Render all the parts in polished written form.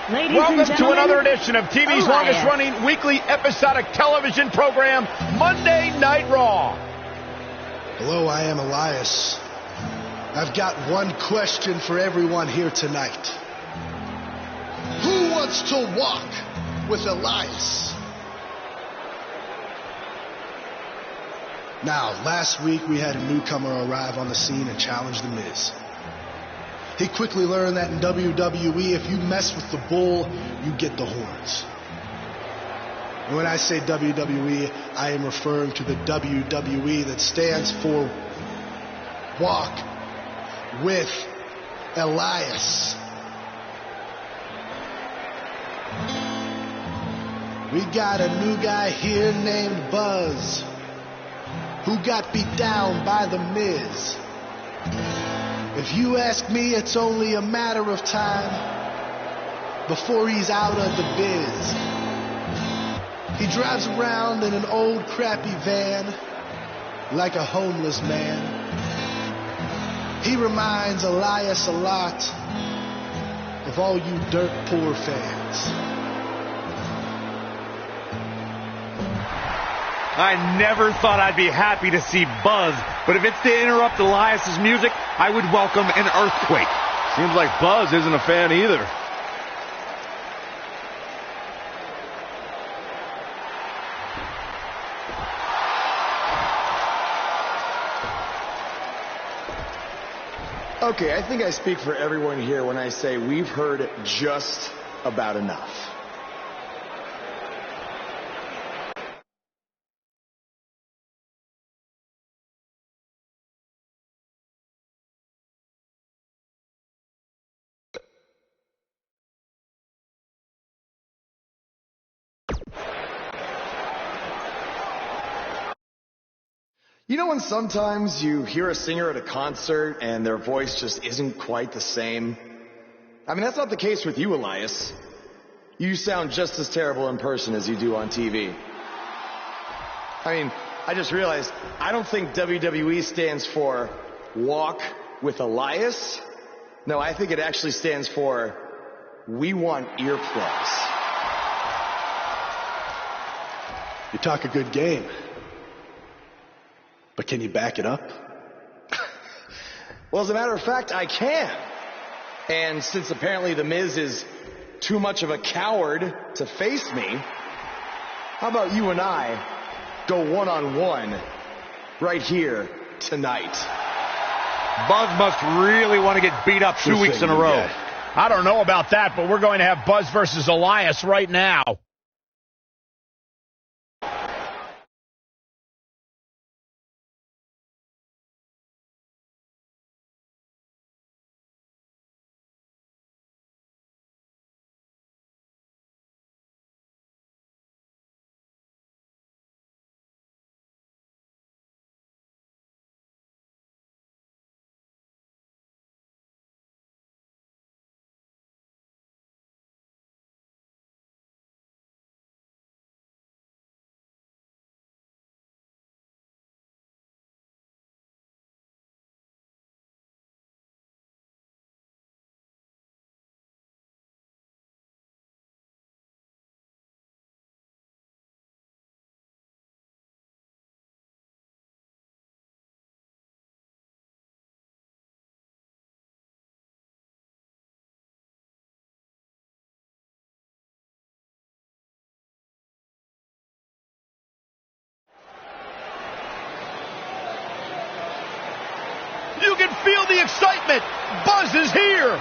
Welcome to another edition of TV's longest-running weekly episodic television program, Monday Night Raw. Hello, I am Elias. I've got one question for everyone here tonight. Who wants to walk with Elias? Now, last week we had a newcomer arrive on the scene and challenge The Miz. He quickly learned that in WWE, if you mess with the bull, you get the horns. And when I say WWE, I am referring to the WWE that stands for Walk with Elias. We got a new guy here named Buzz, who got beat down by The Miz. If you ask me, it's only a matter of time before he's out of the biz. He drives around in an old crappy van like a homeless man. He reminds Elias a lot of all you dirt poor fans. I never thought I'd be happy to see Buzz, but if it's to interrupt Elias's music, I would welcome an earthquake. Seems like Buzz isn't a fan either. Okay, I think I speak for everyone here when I say we've heard just about enough. You know when sometimes you hear a singer at a concert and their voice just isn't quite the same? I mean, that's not the case with you, Elias. You sound just as terrible in person as you do on TV. I mean, I just realized I don't think WWE stands for Walk with Elias. No, I think it actually stands for We Want Earplugs. You talk a good game. But can you back it up? Well, as a matter of fact, I can. And since apparently The Miz is too much of a coward to face me, how about you and I go one-on-one right here tonight? Buzz must really want to get beat up 2 weeks in a row. Yeah. I don't know about that, but we're going to have Buzz versus Elias right now. You can feel the excitement. Buzz is here.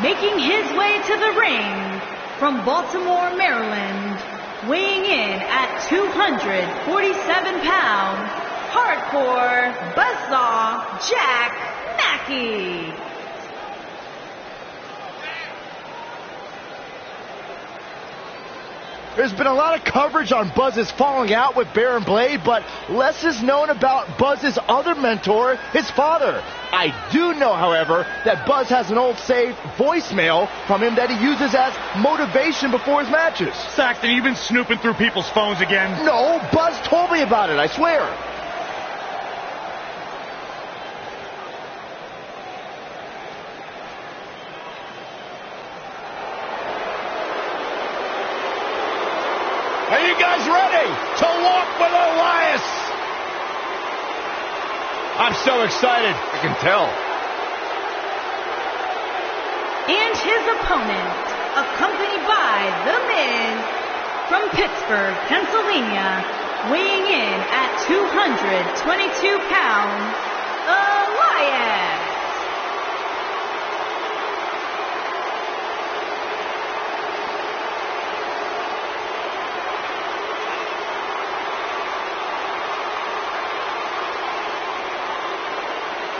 Making his way to the ring from Baltimore, Maryland, weighing in at 247 pounds, Hardcore Buzzsaw Jack Mackey. There's been a lot of coverage on Buzz's falling out with Baron Blade, but less is known about Buzz's other mentor, his father. I do know, however, that Buzz has an old saved voicemail from him that he uses as motivation before his matches. Saxton, you've been snooping through people's phones again? No, Buzz told me about it, I swear. Are you guys ready to walk with Elias? I'm so excited. I can tell. And his opponent, accompanied by The Miz, from Pittsburgh, Pennsylvania, weighing in at 222 pounds, Elias.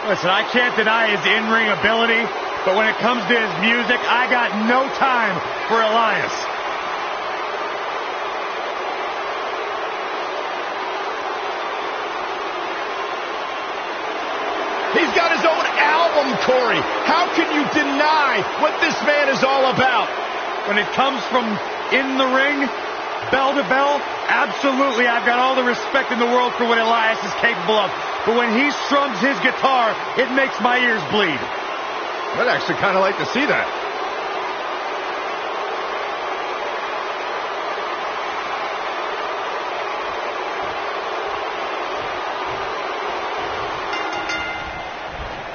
Listen, I can't deny his in-ring ability, but when it comes to his music, I got no time for Elias. He's got his own album, Corey. How can you deny what this man is all about? When it comes from in the ring, bell to bell, absolutely, I've got all the respect in the world for what Elias is capable of. But when he strums his guitar, it makes my ears bleed. I'd actually kind of like to see that.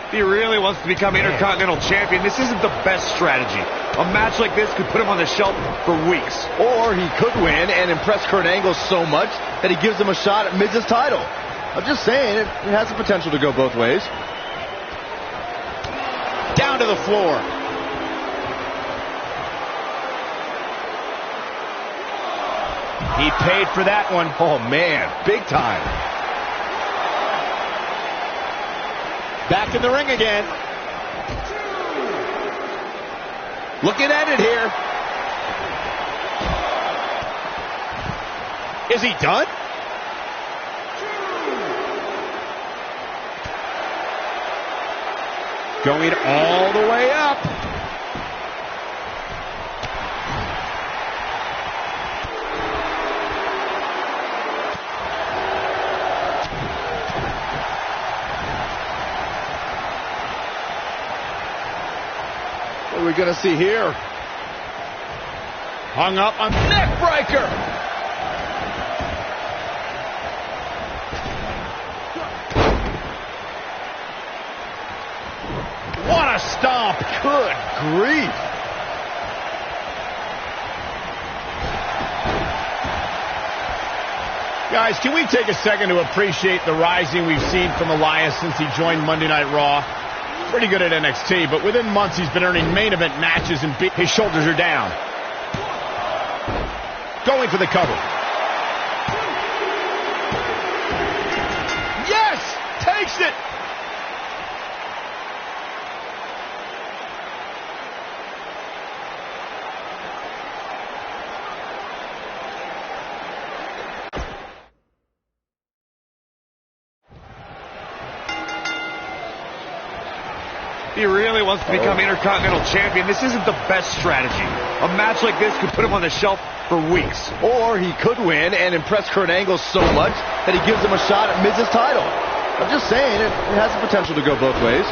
If he really wants to become Intercontinental Champion, this isn't the best strategy. A match like this could put him on the shelf for weeks. Or he could win and impress Kurt Angle so much that he gives him a shot at Miz's title. I'm just saying, it has the potential to go both ways. Down to the floor. He paid for that one. Oh, man, big time. Back in the ring again. Looking at it here. Is he done? Going all the way up. What are we going to see here? Hung up on neck breaker. What a stomp. Good grief. Guys, can we take a second to appreciate the rising we've seen from Elias since he joined Monday Night Raw? Pretty good at NXT, but within months he's been earning main event matches and his shoulders are down. Going for the cover. Yes! Takes it! If he really wants to become Intercontinental Champion, this isn't the best strategy. A match like this could put him on the shelf for weeks. Or he could win and impress Kurt Angle so much that he gives him a shot at Miz's title. I'm just saying, it has the potential to go both ways.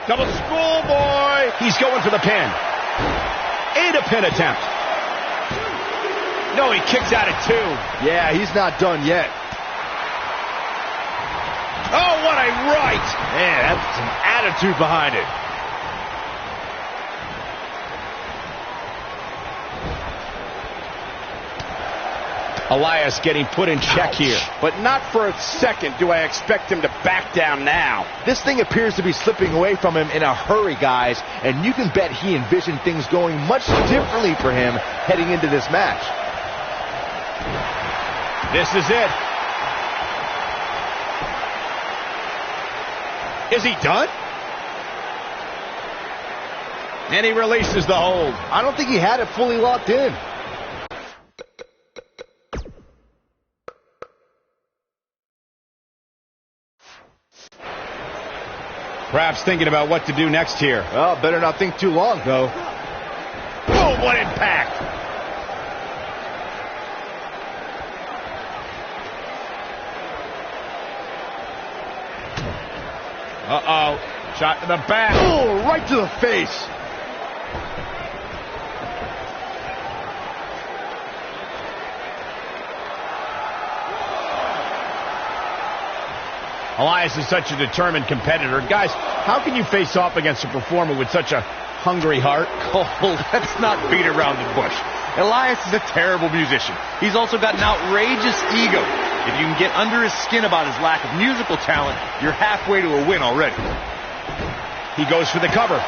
Double schoolboy. He's going for the pin. And a pin attempt. No, he kicks out at 2. Yeah, he's not done yet. Oh, what a right. Man, that's some attitude behind it. Elias getting put in check here. But not for a second do I expect him to back down now. This thing appears to be slipping away from him in a hurry, guys. And you can bet he envisioned things going much differently for him heading into this match. This is it. Is he done? And he releases the hold. I don't think he had it fully locked in. Perhaps thinking about what to do next here. Well, better not think too long, though. Boom, what impact! Uh-oh. Shot to the back. Oh, right to the face. Elias is such a determined competitor. Guys, how can you face off against a performer with such a hungry heart? Oh, let's not beat around the bush. Elias is a terrible musician. He's also got an outrageous ego. If you can get under his skin about his lack of musical talent, you're halfway to a win already. He goes for the cover.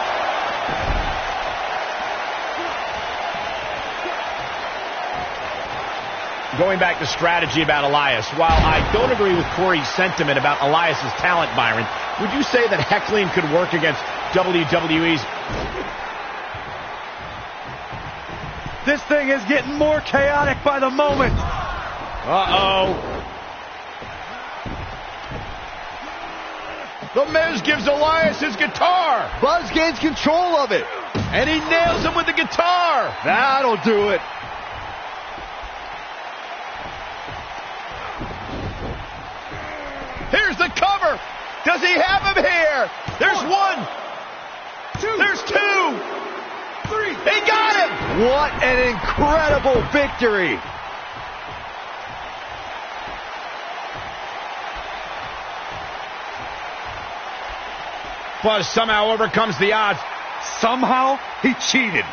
Going back to strategy about Elias, while I don't agree with Corey's sentiment about Elias's talent, Byron, would you say that heckling could work against WWE's? This thing is getting more chaotic by the moment. Uh-oh. The Miz gives Elias his guitar. Buzz gains control of it. And he nails him with the guitar. That'll do it. Here's the cover. Does he have him here? There's one. There's two. Three. He got him. What an incredible victory. Buzz somehow overcomes the odds. Somehow he cheated.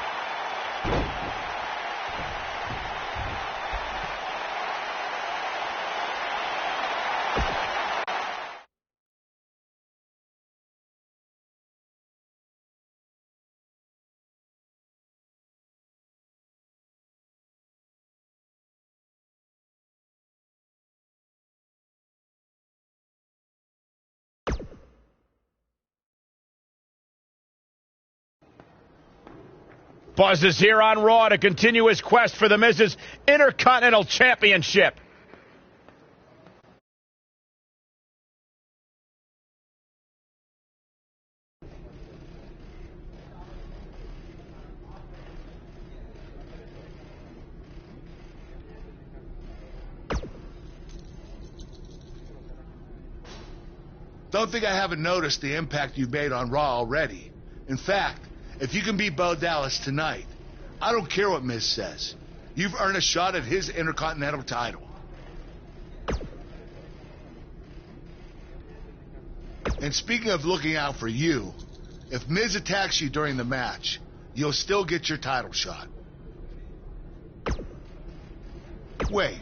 Buzz is here on Raw to continue his quest for the Miz's Intercontinental Championship. Don't think I haven't noticed the impact you've made on Raw already. In fact, if you can beat Bo Dallas tonight, I don't care what Miz says. You've earned a shot at his Intercontinental title. And speaking of looking out for you, if Miz attacks you during the match, you'll still get your title shot. Wait,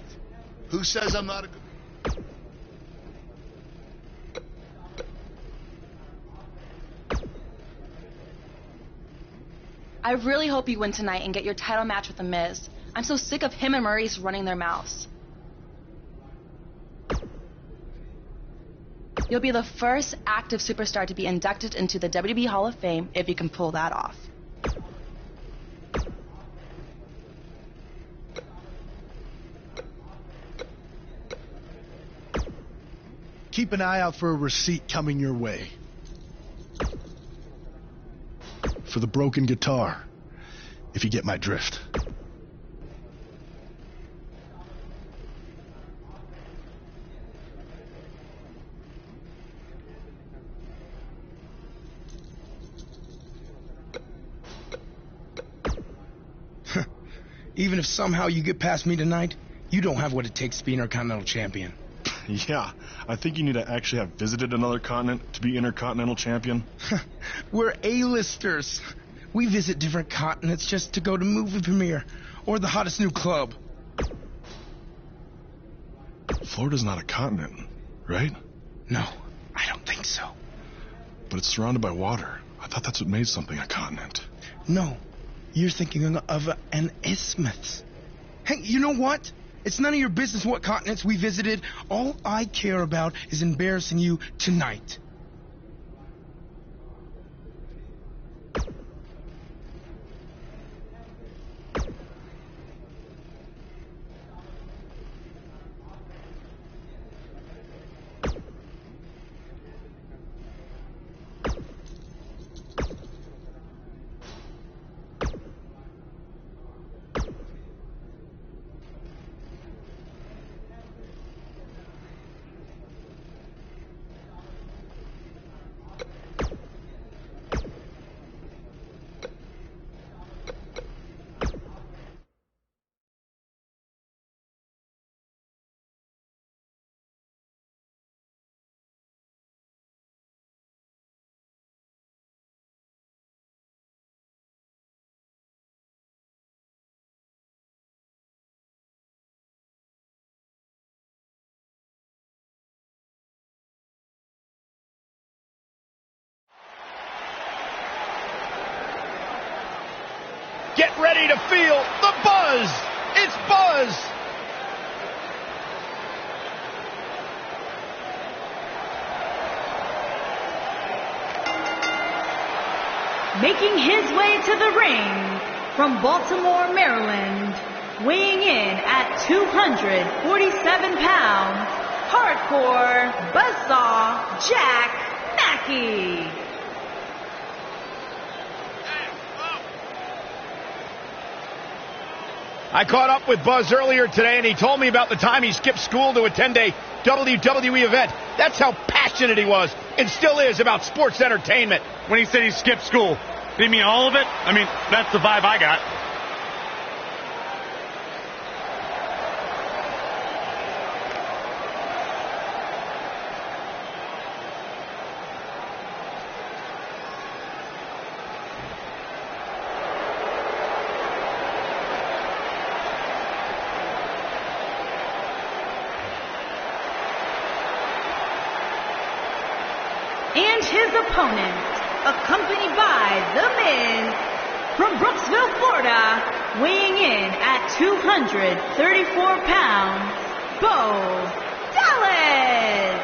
who says I'm not a good... I really hope you win tonight and get your title match with The Miz. I'm so sick of him and Maurice running their mouths. You'll be the first active superstar to be inducted into the WWE Hall of Fame if you can pull that off. Keep an eye out for a receipt coming your way. For the broken guitar, if you get my drift. Even if somehow you get past me tonight, you don't have what it takes to be Intercontinental Champion. Yeah, I think you need to actually have visited another continent to be Intercontinental Champion. We're A-listers. We visit different continents just to go to movie premiere or the hottest new club. Florida's not a continent, right? No, I don't think so. But it's surrounded by water. I thought that's what made something a continent. No, you're thinking of an isthmus. Hey, you know what? It's none of your business what continents we visited. All I care about is embarrassing you tonight. Get ready to feel the buzz. It's Buzz. Making his way to the ring from Baltimore, Maryland, weighing in at 247 pounds, Hardcore Buzzsaw Jack Mackey. I caught up with Buzz earlier today, and he told me about the time he skipped school to attend a WWE event. That's how passionate he was, and still is, about sports entertainment. When he said he skipped school, did he mean all of it? I mean, that's the vibe I got. And his opponent, accompanied by The Miz, from Brooksville, Florida, weighing in at 234 pounds, Bo Dallas.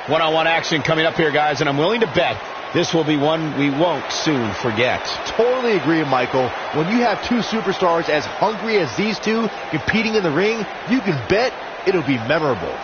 One-on-one action coming up here, guys, and I'm willing to bet this will be one we won't soon forget. Totally agree, Michael. When you have two superstars as hungry as these two competing in the ring, you can bet it'll be memorable.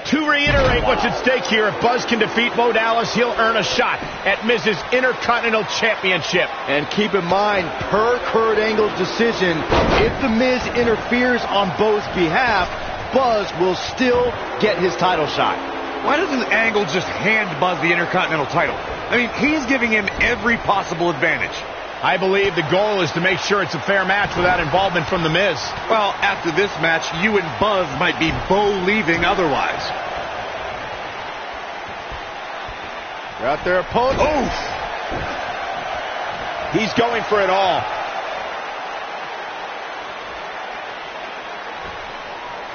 To reiterate what's at stake here, if Buzz can defeat Bo Dallas, he'll earn a shot at Miz's Intercontinental Championship. And keep in mind, per Kurt Angle's decision, if The Miz interferes on Bo's behalf, Buzz will still get his title shot. Why doesn't Angle just hand Buzz the Intercontinental title? I mean, he's giving him every possible advantage. I believe the goal is to make sure it's a fair match without involvement from The Miz. Well, after this match, you and Buzz might be Bo leaving otherwise. Got their opponent. Oof! He's going for it all.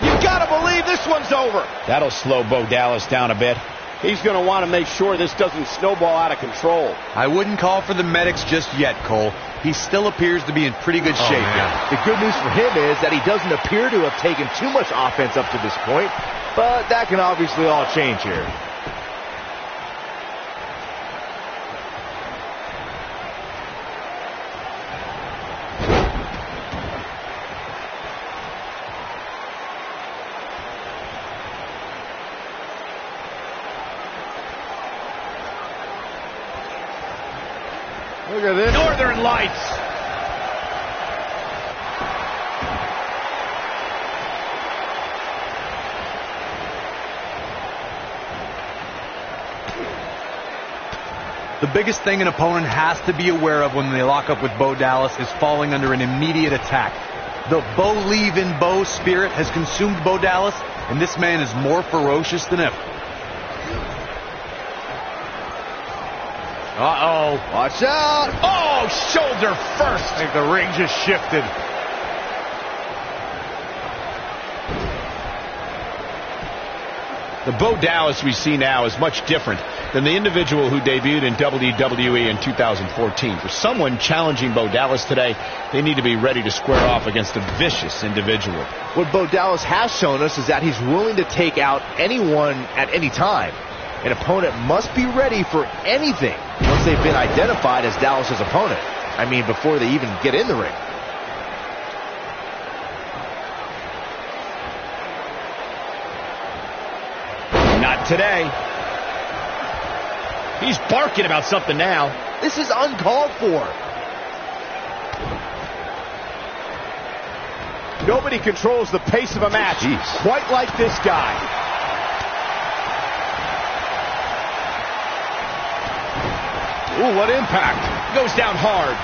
You gotta believe this one's over. That'll slow Bo Dallas down a bit. He's going to want to make sure this doesn't snowball out of control. I wouldn't call for the medics just yet, Cole. He still appears to be in pretty good shape here. The good news for him is that he doesn't appear to have taken too much offense up to this point, but that can obviously all change here. Look at this. Northern Lights. The biggest thing an opponent has to be aware of when they lock up with Bo Dallas is falling under an immediate attack. The Bo leave in Bo spirit has consumed Bo Dallas, and this man is more ferocious than ever. Uh-oh. Watch out. Oh, shoulder first. I think the ring just shifted. The Bo Dallas we see now is much different than the individual who debuted in WWE in 2014. For someone challenging Bo Dallas today, they need to be ready to square off against a vicious individual. What Bo Dallas has shown us is that he's willing to take out anyone at any time. An opponent must be ready for anything once they've been identified as Dallas's opponent. I mean, before they even get in the ring. Not today. He's barking about something now. This is uncalled for. Nobody controls the pace of a match quite like this guy. Ooh, what impact. Goes down hard.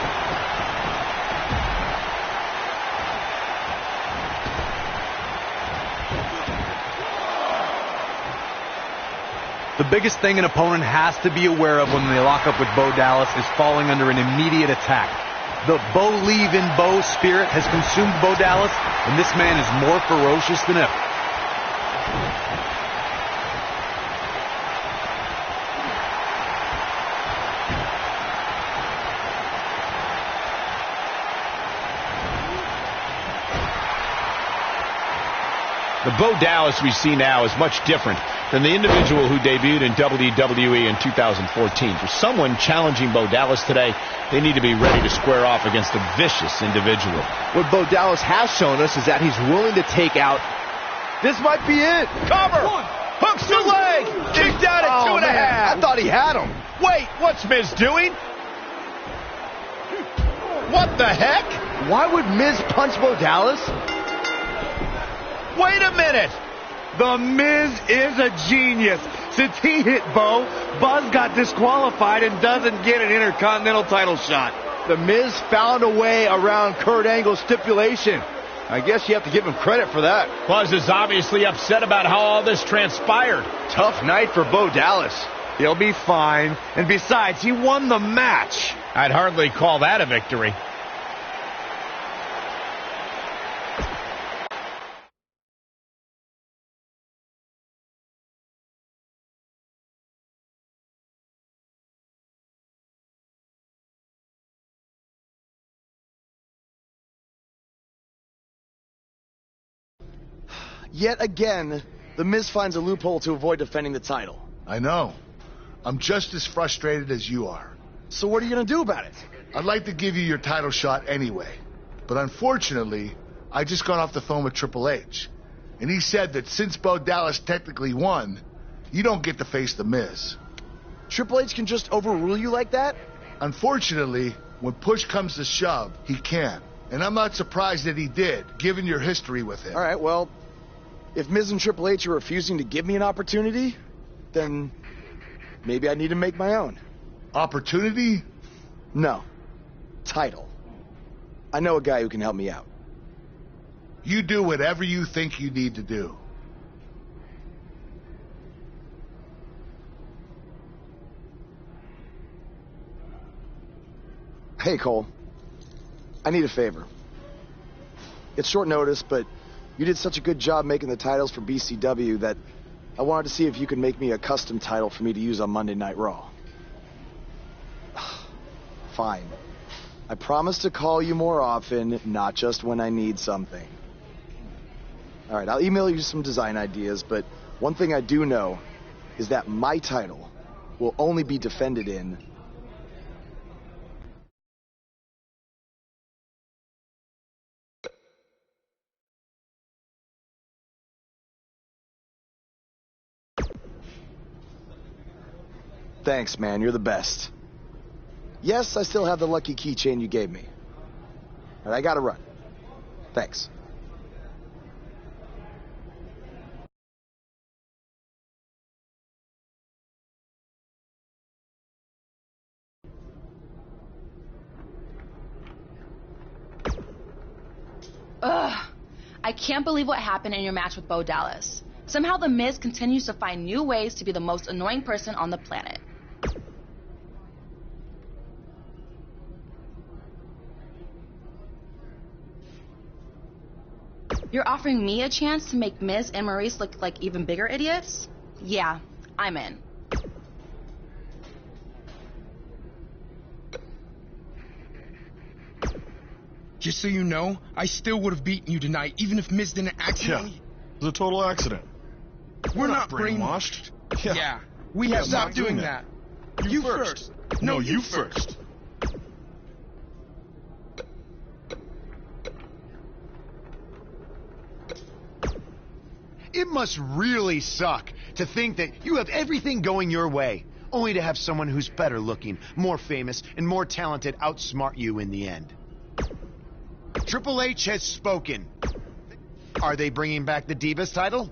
The biggest thing an opponent has to be aware of when they lock up with Bo Dallas is falling under an immediate attack. The Bo spirit has consumed Bo Dallas, and this man is more ferocious than ever. The Bo Dallas we see now is much different than the individual who debuted in WWE in 2014. For someone challenging Bo Dallas today, they need to be ready to square off against a vicious individual. What Bo Dallas has shown us is that he's willing to take out. This might be it. Cover! Hooks the leg! Kicked out at 2.5. I thought he had him. Wait, what's Miz doing? What the heck? Why would Miz punch Bo Dallas? Wait a minute! The Miz is a genius. Since he hit Bo, Buzz got disqualified and doesn't get an Intercontinental title shot. The Miz found a way around Kurt Angle's stipulation. I guess you have to give him credit for that. Buzz is obviously upset about how all this transpired. Tough night for Bo Dallas. He'll be fine. And besides, he won the match. I'd hardly call that a victory. Yet again, The Miz finds a loophole to avoid defending the title. I know. I'm just as frustrated as you are. So what are you going to do about it? I'd like to give you your title shot anyway. But unfortunately, I just got off the phone with Triple H. And he said that since Bo Dallas technically won, you don't get to face The Miz. Triple H can just overrule you like that? Unfortunately, when push comes to shove, he can. And I'm not surprised that he did, given your history with him. All right, well, if Miz and Triple H are refusing to give me an opportunity, then maybe I need to make my own. Opportunity? No. Title. I know a guy who can help me out. You do whatever you think you need to do. Hey, Cole. I need a favor. It's short notice, but you did such a good job making the titles for BCW that I wanted to see if you could make me a custom title for me to use on Monday Night Raw. Fine. I promise to call you more often, not just when I need something. All right, I'll email you some design ideas, but one thing I do know is that my title will only be defended in... Thanks, man. You're the best. Yes, I still have the lucky keychain you gave me. All right, I gotta run. Thanks. Ugh. I can't believe what happened in your match with Bo Dallas. Somehow The Miz continues to find new ways to be the most annoying person on the planet. You're offering me a chance to make Miz and Maurice look like even bigger idiots? Yeah, I'm in. Just so you know, I still would have beaten you tonight, even if Miz didn't accidentally... Yeah, it was a total accident. We're not brainwashed. Yeah, we have stopped doing that. You first. No, you first. It must really suck to think that you have everything going your way, only to have someone who's better looking, more famous, and more talented outsmart you in the end. Triple H has spoken. Are they bringing back the Divas title?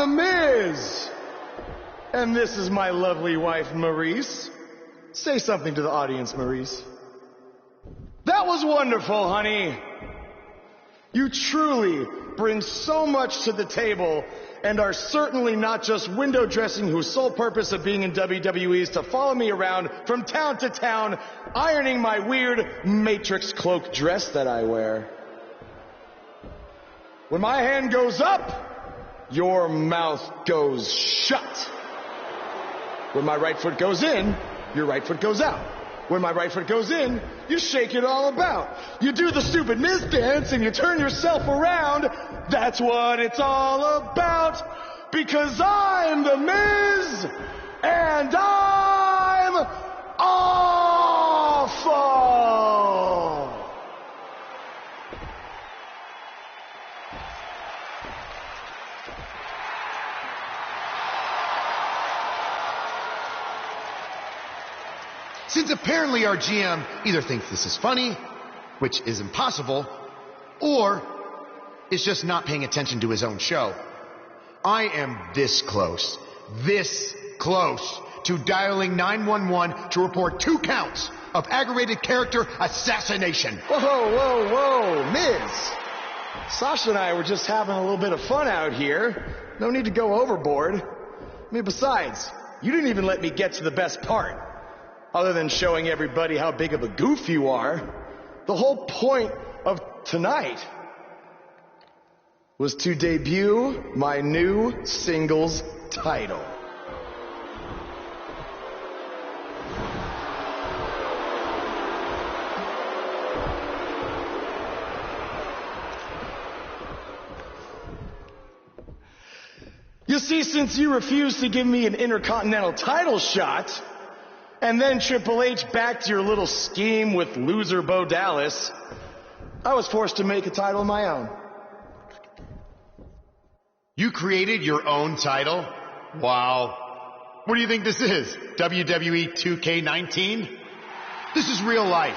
The Miz. And this is my lovely wife, Maurice. Say something to the audience, Maurice. That was wonderful, honey. You truly bring so much to the table and are certainly not just window dressing whose sole purpose of being in WWE is to follow me around from town to town, ironing my weird Matrix cloak dress that I wear. When my hand goes up, your mouth goes shut. When my right foot goes in, your right foot goes out. When my right foot goes in, you shake it all about. You do the stupid Miz dance and you turn yourself around. That's what it's all about. Because I'm the Miz and I'm awful. Since apparently our GM either thinks this is funny, which is impossible, or is just not paying attention to his own show, I am this close to dialing 911 to report 2 counts of aggravated character assassination. Whoa, Miz. Sasha and I were just having a little bit of fun out here. No need to go overboard. I mean, besides, you didn't even let me get to the best part. Other than showing everybody how big of a goof you are, the whole point of tonight was to debut my new singles title. You see, since you refused to give me an Intercontinental title shot, and then Triple H backed your little scheme with loser Bo Dallas, I was forced to make a title of my own. You created your own title? Wow. What do you think this is? WWE 2K19? This is real life.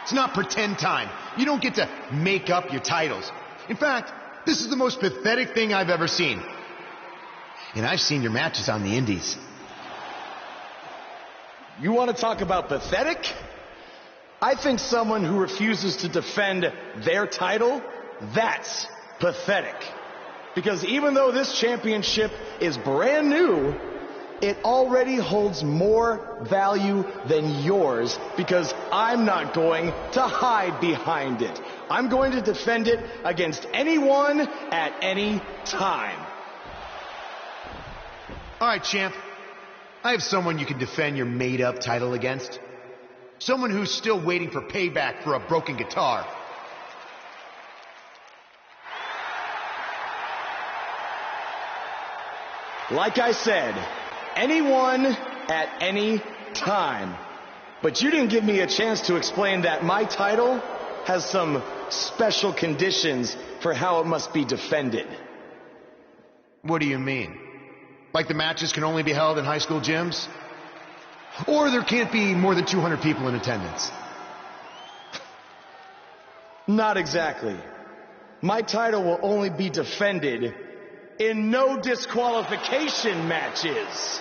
It's not pretend time. You don't get to make up your titles. In fact, this is the most pathetic thing I've ever seen. And I've seen your matches on the indies. You want to talk about pathetic? I think someone who refuses to defend their title, that's pathetic. Because even though this championship is brand new, it already holds more value than yours because I'm not going to hide behind it. I'm going to defend it against anyone at any time. All right, champ. I have someone you can defend your made-up title against. Someone who's still waiting for payback for a broken guitar. Like I said, anyone at any time. But you didn't give me a chance to explain that my title has some special conditions for how it must be defended. What do you mean? Like the matches can only be held in high school gyms? Or there can't be more than 200 people in attendance? Not exactly. My title will only be defended in no disqualification matches.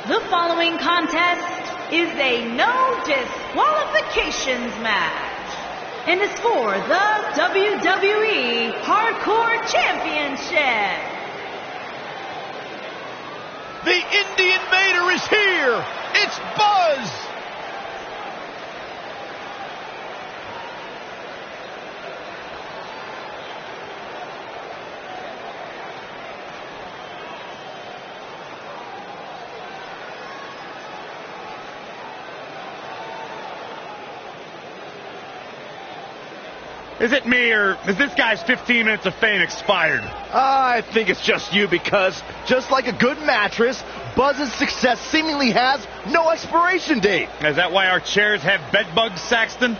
The following contest is a no disqualifications match. and is for the WWE Hardcore Championship. The Indian Invader is here. It's Buzz. Is it me, or is this guy's 15 minutes of fame expired? I think it's just you, because just like a good mattress, Buzz's success seemingly has no expiration date. Is that why our chairs have bed bugs, Saxton?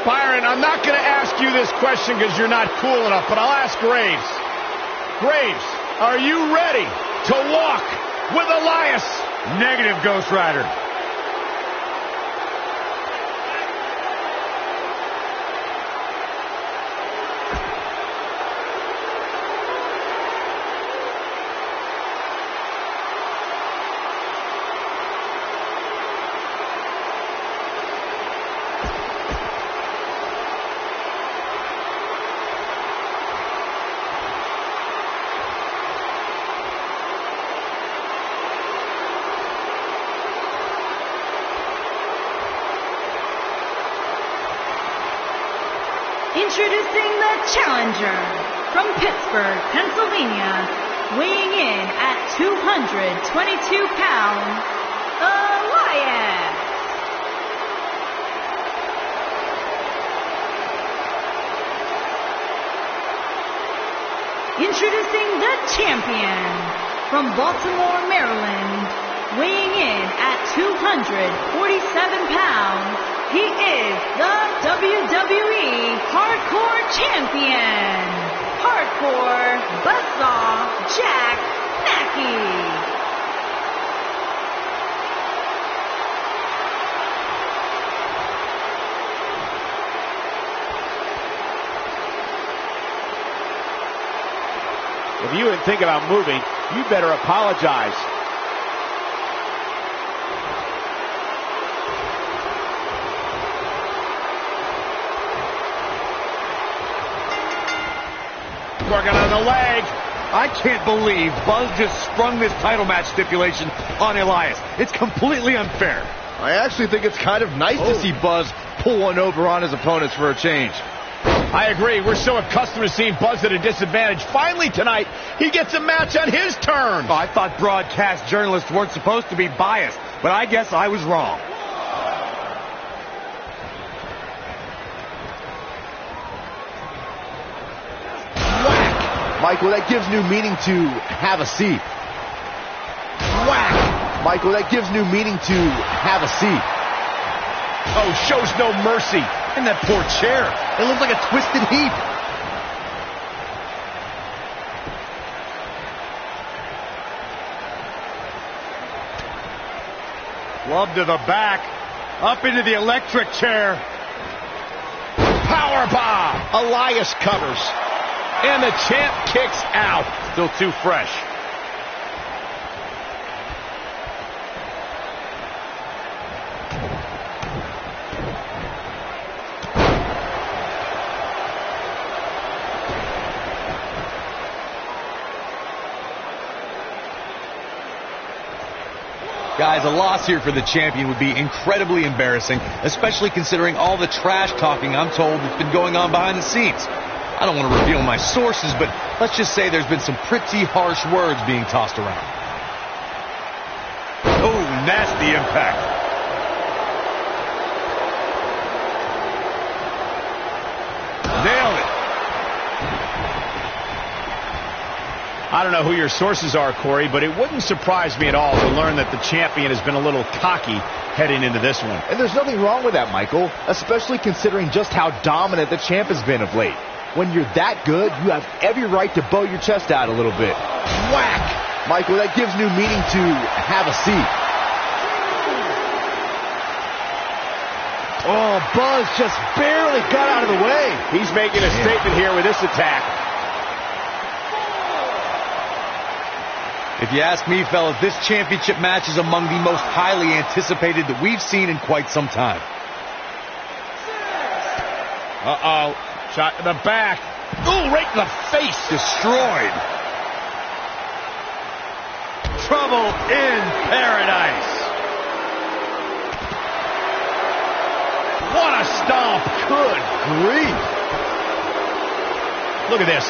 Byron, I'm not going to ask you this question because you're not cool enough, but I'll ask Graves. Graves, are you ready to walk with Elias? Negative, Ghost Rider. Introducing the challenger from Pittsburgh, Pennsylvania, weighing in at 222 pounds, Elias. Introducing the champion from Baltimore, Maryland, weighing in at 247 pounds, he is the WWE Hardcore Champion, Hardcore Buzzsaw Jack Mackey. If you didn't think about moving, you better apologize. Working on the leg. I can't believe Buzz just sprung this title match stipulation on Elias. It's completely unfair. I actually think it's kind of nice to see Buzz pull one over on his opponents for a change. I agree. We're so accustomed to seeing Buzz at a disadvantage. Finally tonight, he gets a match on his terms. Oh, I thought broadcast journalists weren't supposed to be biased, but I guess I was wrong. Michael, that gives new meaning to have a seat. Whack! Michael, that gives new meaning to have a seat. Oh, shows no mercy. And that poor chair. It looks like a twisted heap. Glove to the back. Up into the electric chair. Powerbomb. Elias covers. And the champ kicks out. Still too fresh. Guys, a loss here for the champion would be incredibly embarrassing, especially considering all the trash talking I'm told that's been going on behind the scenes. I don't want to reveal my sources, but let's just say there's been some pretty harsh words being tossed around. Oh, nasty impact. Nailed it. I don't know who your sources are, Corey, but it wouldn't surprise me at all to learn that the champion has been a little cocky heading into this one. And there's nothing wrong with that, Michael, especially considering just how dominant the champ has been of late. When you're that good, you have every right to bow your chest out a little bit. Whack! Michael, that gives new meaning to have a seat. Oh, Buzz just barely got out of the way. He's making a statement here with this attack. If you ask me, fellas, this championship match is among the most highly anticipated that we've seen in quite some time. Uh-oh. Shot to the back. Ooh, right in the face. Destroyed. Trouble in paradise. What a stomp. Good grief. Look at this.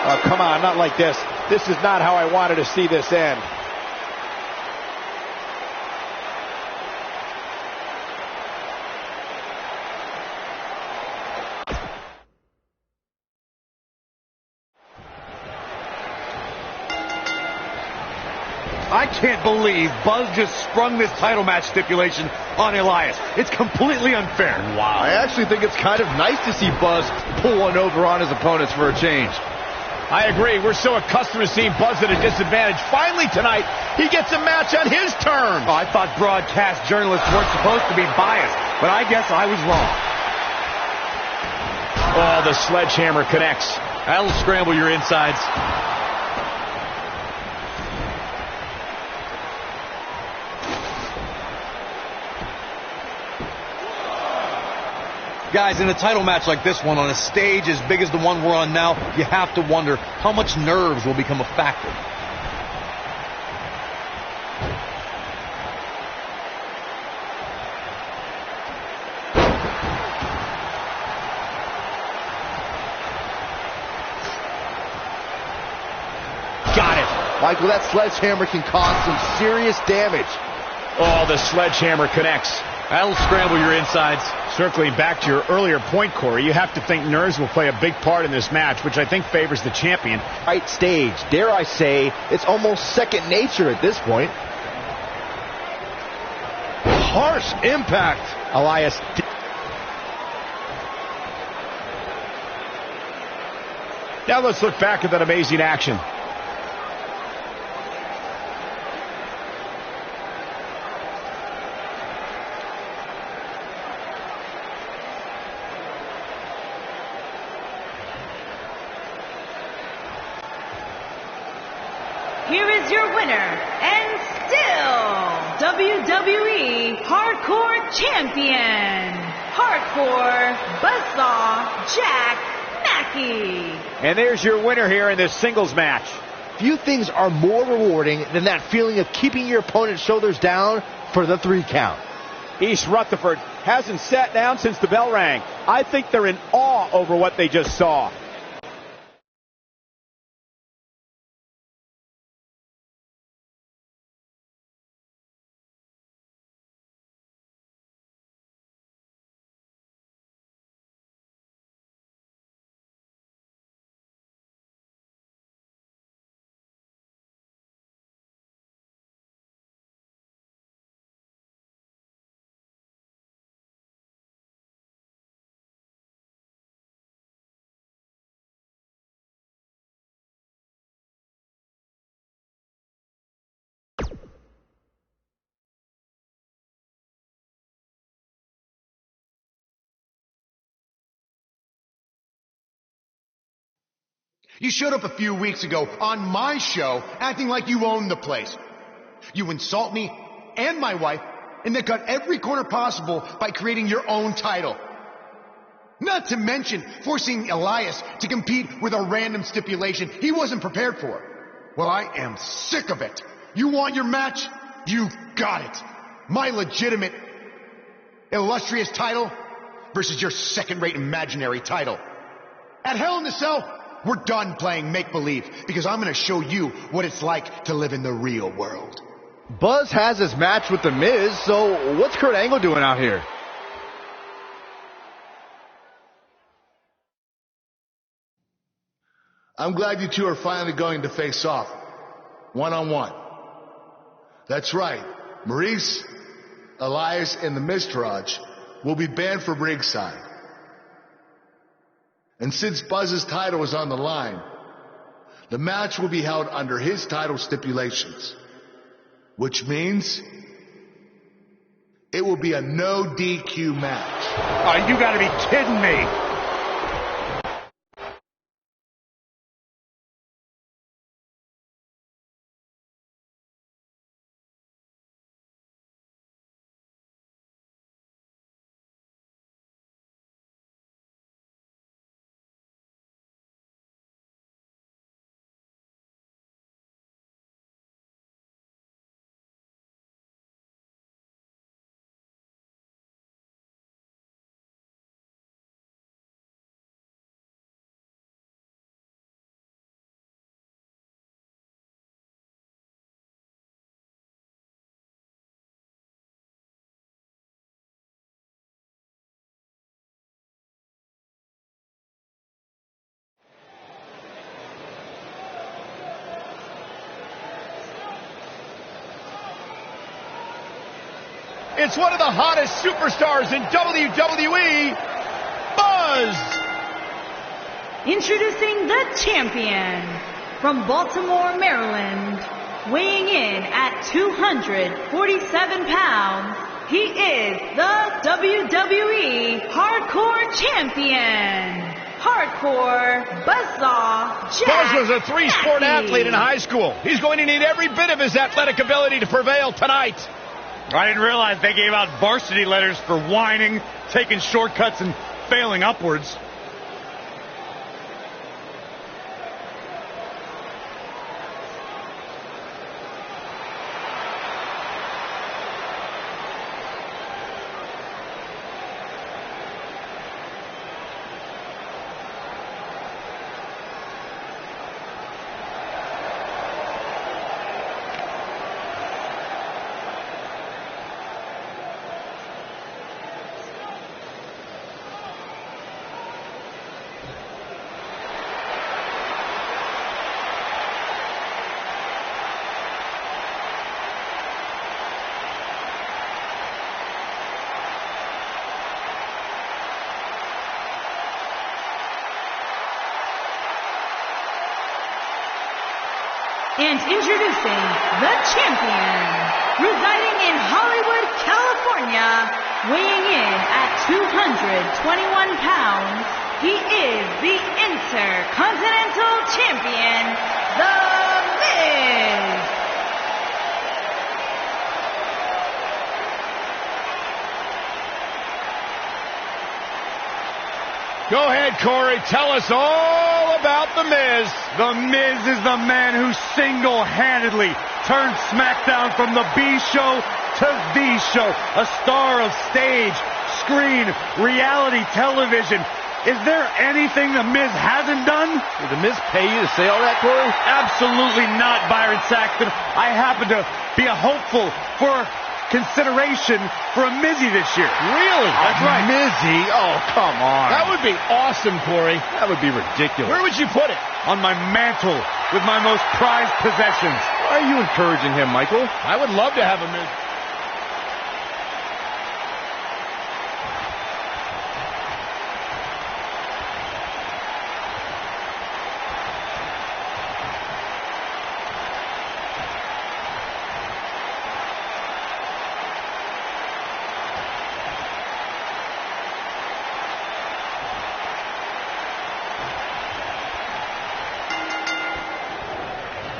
Oh, come on, not like this. This is not how I wanted to see this end. I can't believe Buzz just sprung this title match stipulation on Elias. It's completely unfair. Wow. I actually think it's kind of nice to see Buzz pull one over on his opponents for a change. I agree. We're so accustomed to seeing Buzz at a disadvantage. Finally tonight, he gets a match on his terms. Oh, I thought broadcast journalists weren't supposed to be biased, but I guess I was wrong. Oh, the sledgehammer connects. That'll scramble your insides. Guys, in a title match like this one, on a stage as big as the one we're on now, you have to wonder how much nerves will become a factor. Got it. Michael, that sledgehammer can cause some serious damage. Oh, the sledgehammer connects. That'll scramble your insides. Circling back to your earlier point, Corey, you have to think nerves will play a big part in this match, which I think favors the champion. Right stage, dare I say, it's almost second nature at this point. Harsh impact. Elias. Now let's look back at that amazing action. Here is your winner, and still WWE Hardcore Champion, Hardcore Buzzsaw Jack Mackey. And there's your winner here in this singles match. Few things are more rewarding than that feeling of keeping your opponent's shoulders down for the 3 count. East Rutherford hasn't sat down since the bell rang. I think they're in awe over what they just saw. You showed up a few weeks ago on my show acting like you owned the place. You insult me and my wife and then cut every corner possible by creating your own title. Not to mention forcing Elias to compete with a random stipulation he wasn't prepared for. Well, I am sick of it. You want your match? You got it. My legitimate, illustrious title versus your second-rate imaginary title. At Hell in a Cell, we're done playing make-believe because I'm going to show you what it's like to live in the real world. Buzz has his match with The Miz, so what's Kurt Angle doing out here? I'm glad you two are finally going to face off, one-on-one. That's right, Maurice, Elias, and the Miztourage will be banned from ringside. And since Buzz's title is on the line, the match will be held under his title stipulations, which means it will be a no DQ match. Oh, you gotta be kidding me. It's one of the hottest superstars in WWE, Buzz! Introducing the champion from Baltimore, Maryland, weighing in at 247 pounds, he is the WWE Hardcore Champion, Hardcore Buzzsaw Jack. Buzz was a three-sport athlete in high school. He's going to need every bit of his athletic ability to prevail tonight. I didn't realize they gave out varsity letters for whining, taking shortcuts, and failing upwards. And introducing the champion, residing in Hollywood, California, weighing in at 221 pounds, he is the Intercontinental Champion, The Miz. Go ahead, Corey. Tell us all about The Miz. The Miz is the man who single-handedly turned SmackDown from the B show to the show. A star of stage, screen, reality television. Is there anything The Miz hasn't done? Did The Miz pay you to say all that, Corey? Absolutely not, Byron Saxton. I happen to be a hopeful for consideration for a Mizzy this year. Really? That's right. Mizzy? Oh, come on. That would be awesome, Corey. That would be ridiculous. Where would you put it? On my mantle with my most prized possessions. Why are you encouraging him, Michael? I would love to have a Miz.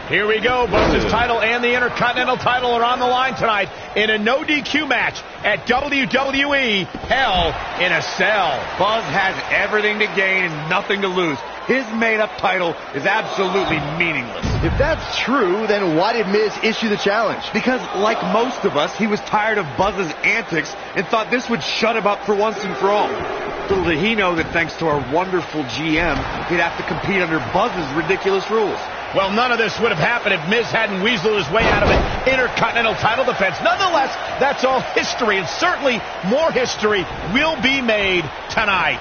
Here we go. Buzz's title and the Intercontinental title are on the line tonight in a no DQ match at WWE Hell in a Cell. Buzz has everything to gain and nothing to lose. His made-up title is absolutely meaningless. If that's true, then why did Miz issue the challenge? Because, like most of us, he was tired of Buzz's antics and thought this would shut him up for once and for all. Little did he know that thanks to our wonderful GM, he'd have to compete under Buzz's ridiculous rules. Well, none of this would have happened if Miz hadn't weaseled his way out of an Intercontinental title defense. Nonetheless, that's all history, and certainly more history will be made tonight.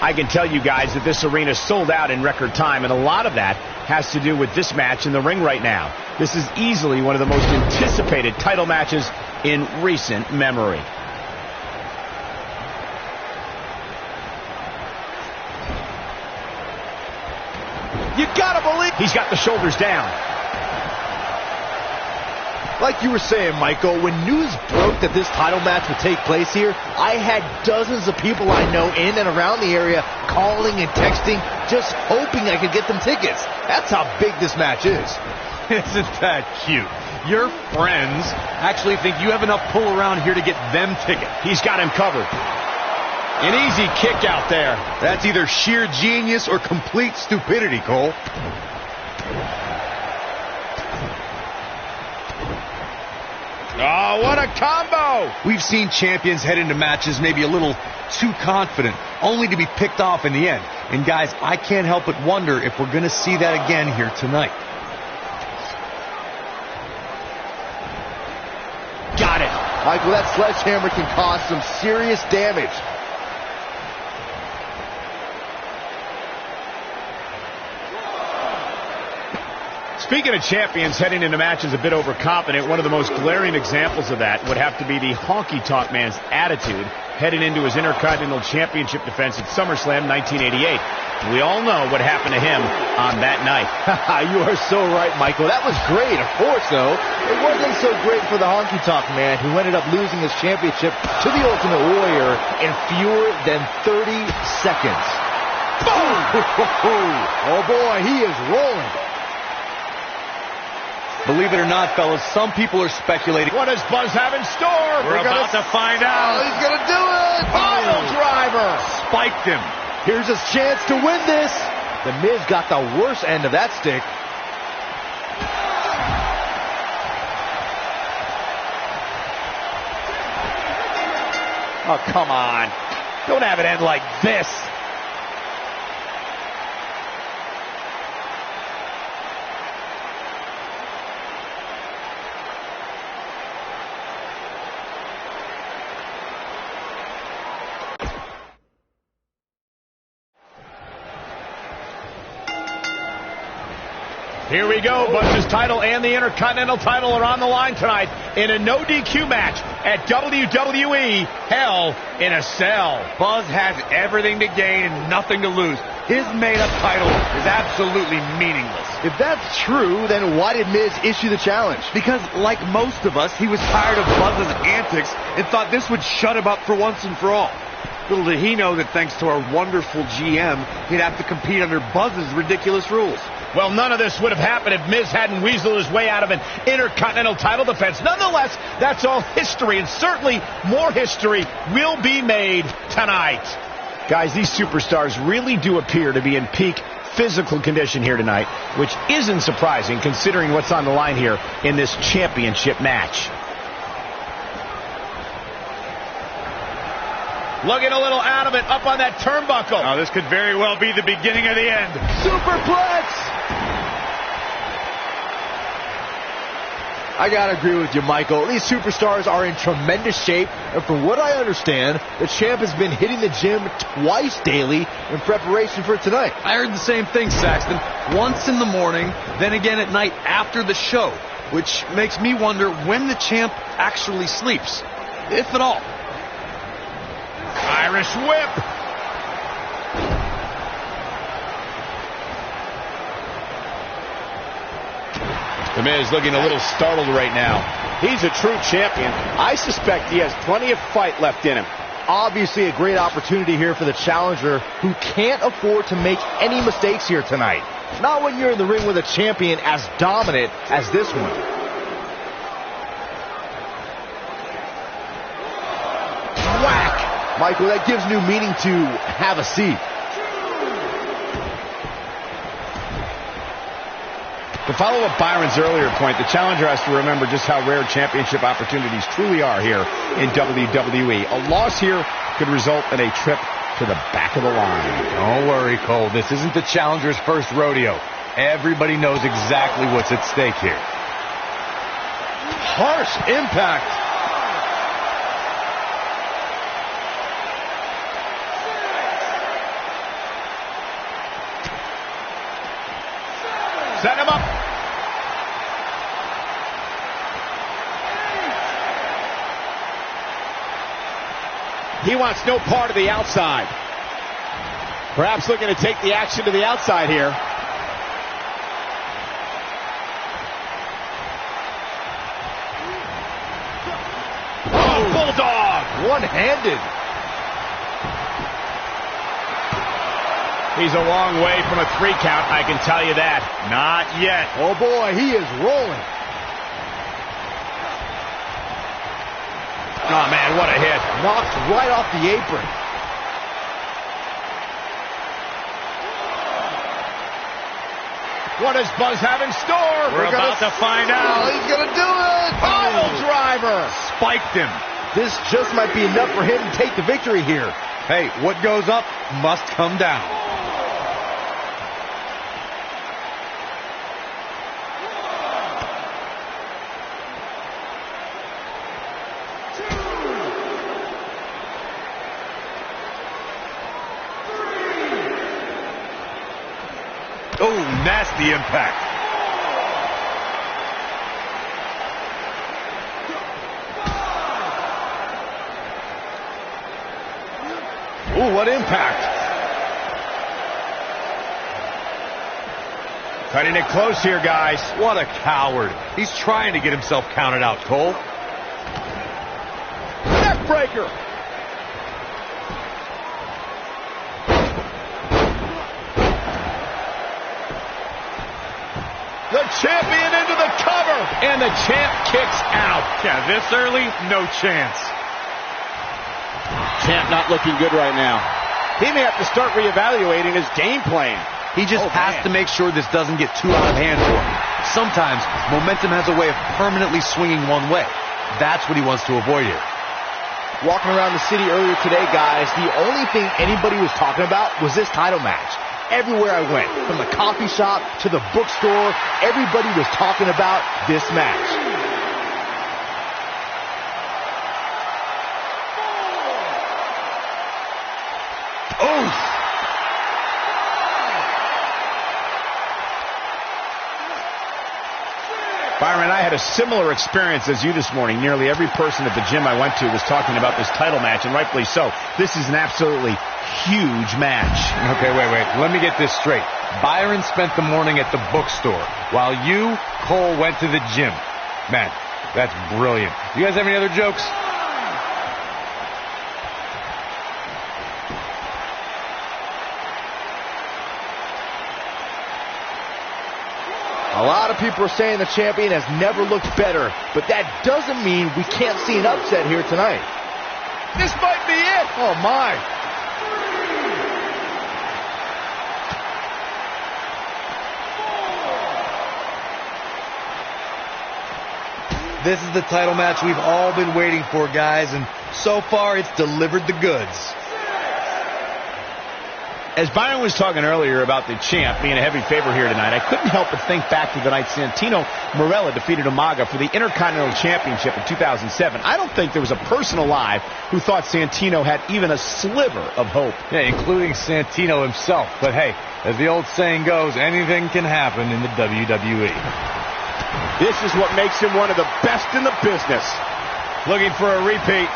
I can tell you guys that this arena sold out in record time, and a lot of that has to do with this match in the ring right now. This is easily one of the most anticipated title matches in recent memory. You gotta believe he's got the shoulders down. Like you were saying, Michael, when news broke that this title match would take place here, I had dozens of people I know in and around the area calling and texting, just hoping I could get them tickets. That's how big this match is. Isn't that cute? Your friends actually think you have enough pull around here to get them tickets. He's got him covered. An easy kick out there. That's either sheer genius or complete stupidity, Cole. Oh, what a combo! We've seen champions head into matches maybe a little too confident, only to be picked off in the end. And guys, I can't help but wonder if we're going to see that again here tonight. Got it. Michael, that sledgehammer can cause some serious damage. Speaking of champions heading into matches a bit overconfident, one of the most glaring examples of that would have to be the honky-tonk man's attitude heading into his Intercontinental Championship defense at SummerSlam 1988. We all know what happened to him on that night. You are so right, Michael. That was great, of course, though. It wasn't so great for the honky-tonk man, who ended up losing his championship to the Ultimate Warrior in fewer than 30 seconds. Boom! Oh, boy, he is rolling. Believe it or not, fellas, some people are speculating. What does Buzz have in store? We're about to find out. Oh, he's going to do it. Pile driver. Spiked him. Here's his chance to win this. The Miz got the worst end of that stick. Oh, come on. Don't have it end like this. Here we go. Buzz's title and the Intercontinental title are on the line tonight in a no DQ match at WWE Hell in a Cell. Buzz has everything to gain and nothing to lose. His made-up title is absolutely meaningless. If that's true, then why did Miz issue the challenge? Because, like most of us, he was tired of Buzz's antics and thought this would shut him up for once and for all. Little did he know that thanks to our wonderful GM, he'd have to compete under Buzz's ridiculous rules. Well, none of this would have happened if Miz hadn't weaseled his way out of an Intercontinental title defense. Nonetheless, that's all history, and certainly more history will be made tonight. Guys, these superstars really do appear to be in peak physical condition here tonight, which isn't surprising considering what's on the line here in this championship match. Looking a little out of it, up on that turnbuckle. Now, this could very well be the beginning of the end. Superplex! I gotta agree with you, Michael. These superstars are in tremendous shape, and from what I understand, the champ has been hitting the gym twice daily in preparation for tonight. I heard the same thing, Saxton. Once in the morning, then again at night after the show, which makes me wonder when the champ actually sleeps, if at all. Irish whip. The Miz looking a little startled right now. He's a true champion. I suspect he has plenty of fight left in him. Obviously a great opportunity here for the challenger, who can't afford to make any mistakes here tonight. Not when you're in the ring with a champion as dominant as this one. Whack! Michael, that gives new meaning to have a seat. To follow up Byron's earlier point, the challenger has to remember just how rare championship opportunities truly are here in WWE. A loss here could result in a trip to the back of the line. Don't worry, Cole. This isn't the challenger's first rodeo. Everybody knows exactly what's at stake here. Harsh impact. Set him up. He wants no part of the outside. Perhaps looking to take the action to the outside here. Oh, bulldog! One-handed. He's a long way from a 3 count, I can tell you that. Not yet. Oh boy, he is rolling. Oh man, what a hit. Knocked right off the apron. What does Buzz have in store? We're about to find out. Oh, he's gonna do it. Pile driver. Spiked him. This just might be enough for him to take the victory here. Hey, what goes up must come down. Oh, nasty impact. Ooh, what impact. Cutting it close here, guys. What a coward. He's trying to get himself counted out, Cole. Neckbreaker. The champion into the cover. And the champ kicks out. Yeah, this early, no chance. Champ not looking good right now. He may have to start reevaluating his game plan. He just has to make sure this doesn't get too out of hand for him. Sometimes momentum has a way of permanently swinging one way. That's what he wants to avoid here. Walking around the city earlier today, guys, the only thing anybody was talking about was this title match. Everywhere I went, from the coffee shop to the bookstore, everybody was talking about this match. Oh! Byron, I had a similar experience as you this morning. Nearly every person at the gym I went to was talking about this title match, and rightfully so. This is an absolutely huge match. Okay, wait. Let me get this straight. Byron spent the morning at the bookstore, while you, Cole, went to the gym. Man, that's brilliant. You guys have any other jokes? A lot of people are saying the champion has never looked better, but that doesn't mean we can't see an upset here tonight. This might be it. Oh, my. This is the title match we've all been waiting for, guys, and so far it's delivered the goods. As Byron was talking earlier about the champ being a heavy favorite here tonight, I couldn't help but think back to the night Santino Marella defeated Umaga for the Intercontinental Championship in 2007. I don't think there was a person alive who thought Santino had even a sliver of hope. Yeah, including Santino himself. But hey, as the old saying goes, anything can happen in the WWE. This is what makes him one of the best in the business. Looking for a repeat.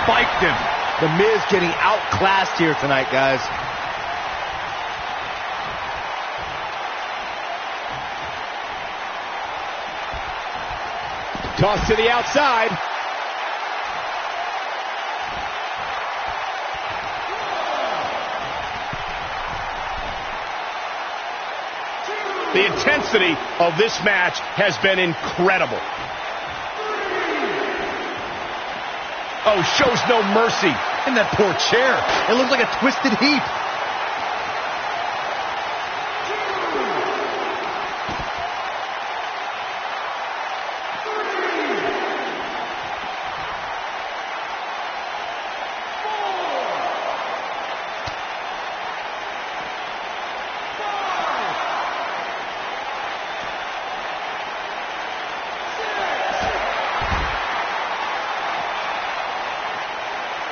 Spiked him. The Miz getting outclassed here tonight, guys. Toss to the outside. The intensity of this match has been incredible. Oh, shows no mercy. And that poor chair. It looks like a twisted heap.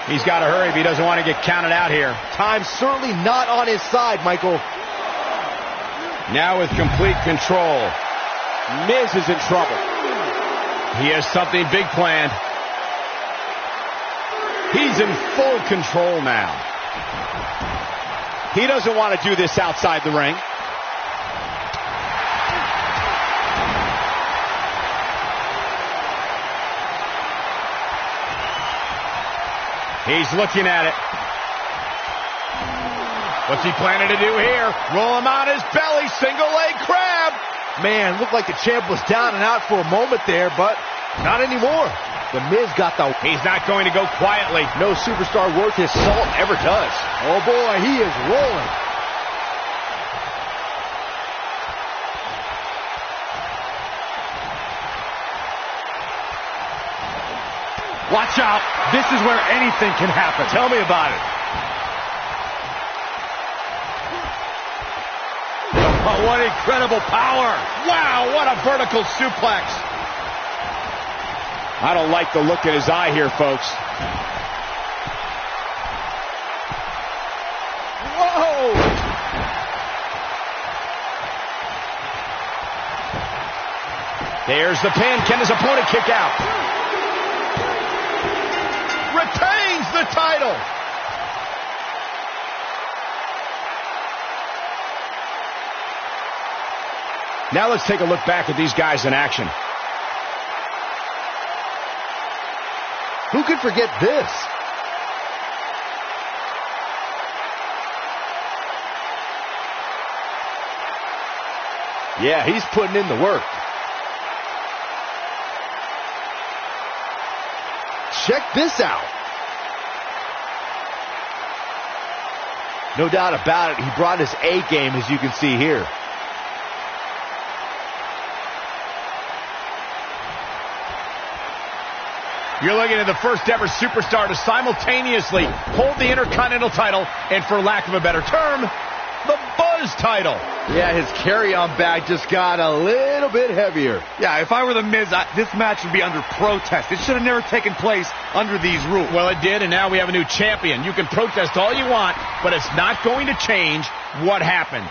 He's got to hurry if he doesn't want to get counted out here. Time's certainly not on his side, Michael. Now with complete control. Miz is in trouble. He has something big planned. He's in full control now. He doesn't want to do this outside the ring. He's looking at it. What's he planning to do here? Roll him on his belly, single leg crab. Man, looked like the champ was down and out for a moment there, but not anymore. The Miz got the... He's not going to go quietly. No superstar worth his salt ever does. Oh boy, he is rolling. Watch out. This is where anything can happen. Tell me about it. Oh, what incredible power. Wow, what a vertical suplex. I don't like the look in his eye here, folks. Whoa! There's the pin. Can his opponent kick out? Retains the title. Now let's take a look back at these guys in action. Who could forget this? Yeah, he's putting in the work. Check this out. No doubt about it, he brought his A game, as you can see here. You're looking at the first ever superstar to simultaneously hold the Intercontinental title and, for lack of a better term, the Buzz title. Yeah, his carry-on bag just got a little bit heavier. Yeah, if I were the Miz, this match would be under protest. It should have never taken place under these rules. Well, it did, and now we have a new champion. You can protest all you want, but it's not going to change what happened.